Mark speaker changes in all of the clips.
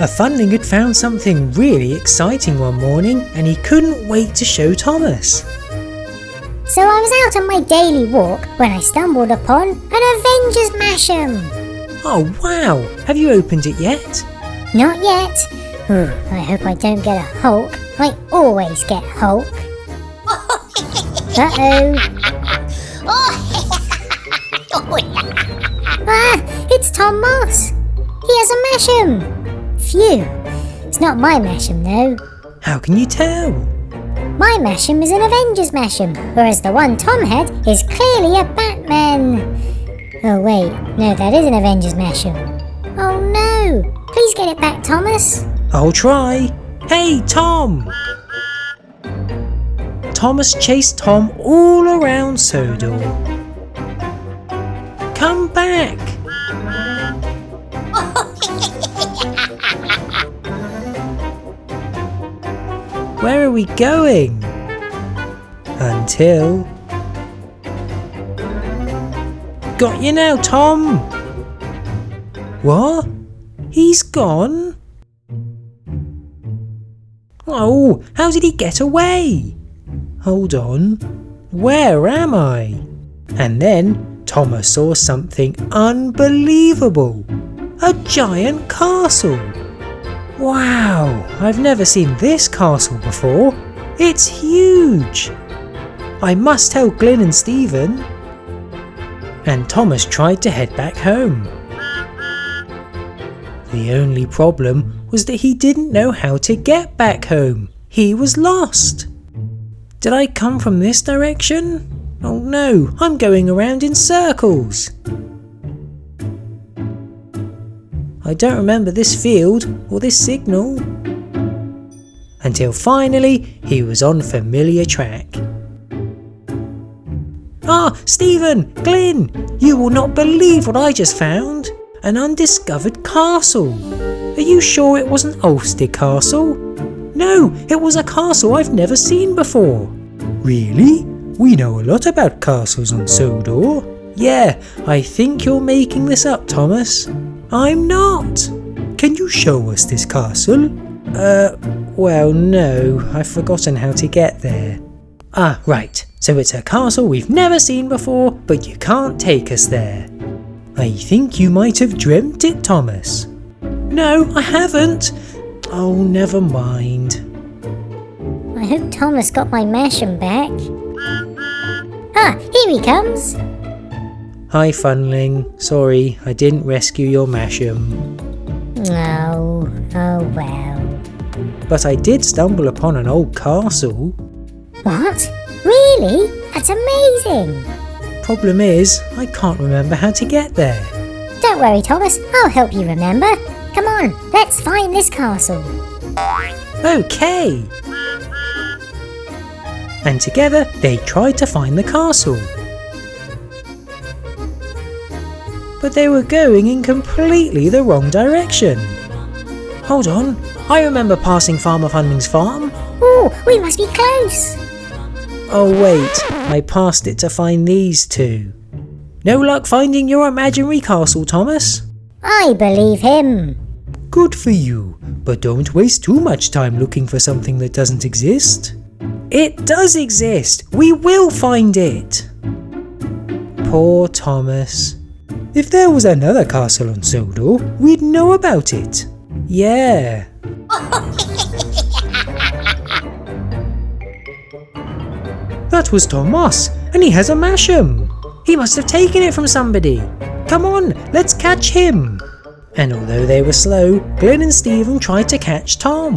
Speaker 1: A Funling had found something really exciting one morning and he couldn't wait to show Thomas.
Speaker 2: So I was out on my daily walk when I stumbled upon an Avengers Mash'em.
Speaker 1: Oh wow, have you opened it yet?
Speaker 2: Not yet. Ooh, I hope I don't get a Hulk. I always get Hulk. Uh-oh. Ah, it's Tom Moss. He has a Mash'em. Phew, it's not my Mash'em though.
Speaker 1: How can you tell?
Speaker 2: My Mash'em is an Avengers Mash'em, whereas the one Tom had is clearly a Batman. Oh wait, no, that is an Avengers Mash'em. Oh no! Please get it back, Thomas.
Speaker 1: I'll try. Hey, Tom! Thomas chased Tom all around Sodor. Come back! Where are we going? Until... Got you now, Tom! What? He's gone? Oh, how did he get away? Hold on, where am I? And then Thomas saw something unbelievable. A giant castle. Wow, I've never seen this castle before. It's huge. I must tell Glyn and Stephen. And Thomas tried to head back home. The only problem was that he didn't know how to get back home. He was lost. Did I come from this direction? Oh no, I'm going around in circles. I don't remember this field or this signal. Until finally he was on familiar track. Ah, Stephen, Glyn, you will not believe what I just found. An undiscovered castle. Are you sure it wasn't Ulfstead Castle? No, it was a castle I've never seen before. Really? We know a lot about castles on Sodor. Yeah, I think you're making this up, Thomas. I'm not. Can you show us this castle? Well, no, I've forgotten how to get there. Ah, right. So it's a castle we've never seen before, but you can't take us there. I think you might have dreamt it, Thomas. No, I haven't. Oh, never mind.
Speaker 2: I hope Thomas got my Mash'em back. Ah, here he comes.
Speaker 1: Hi, Funling. Sorry, I didn't rescue your Mash'em.
Speaker 2: Oh well.
Speaker 1: But I did stumble upon an old castle.
Speaker 2: What? Really? That's amazing.
Speaker 1: Problem is, I can't remember how to get there.
Speaker 2: Don't worry, Thomas. I'll help you remember. Come on, let's find this castle.
Speaker 1: Okay. And together they tried to find the castle. But they were going in completely the wrong direction. Hold on, I remember passing Farmer Funling's farm.
Speaker 2: Ooh, we must be close.
Speaker 1: Oh wait, I passed it to find these two. No luck finding your imaginary castle, Thomas?
Speaker 2: I believe him.
Speaker 1: Good for you, but don't waste too much time looking for something that doesn't exist. It does exist! We will find it! Poor Thomas. If there was another castle on Sodor, we'd know about it. Yeah. That was Tom Moss, and he has a Mash'em. He must have taken it from somebody. Come on, let's catch him. And although they were slow, Glyn and Stephen tried to catch Tom.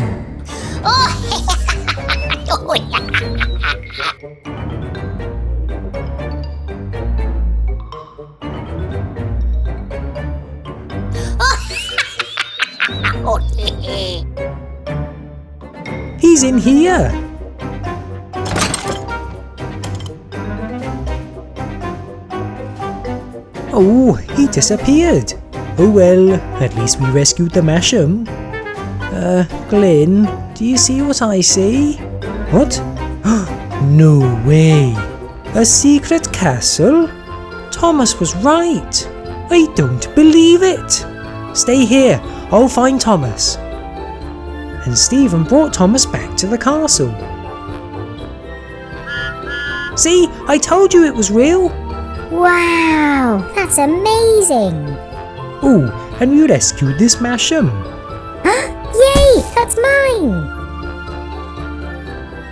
Speaker 1: He's in here. Oh, he disappeared. Oh well, at least we rescued the Mash'em. Glyn, do you see what I see? What? No way! A secret castle? Thomas was right. I don't believe it. Stay here, I'll find Thomas. and Stephen brought Thomas back to the castle. See, I told you it was real.
Speaker 2: Wow, that's amazing.
Speaker 1: Oh, and you rescued this Masham.
Speaker 2: Yay, that's mine.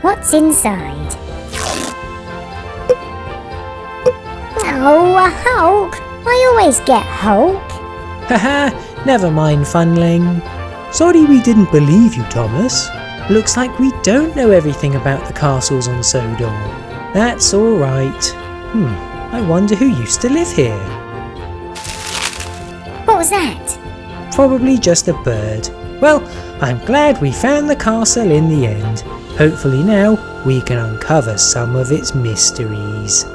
Speaker 2: What's inside? Oh, a Hulk. I always get Hulk.
Speaker 1: Haha, never mind, Funling. Sorry we didn't believe you, Thomas. Looks like we don't know everything about the castles on Sodor. That's alright. I wonder who used to live here.
Speaker 2: What was that?
Speaker 1: Probably just a bird. Well, I'm glad we found the castle in the end. Hopefully now we can uncover some of its mysteries.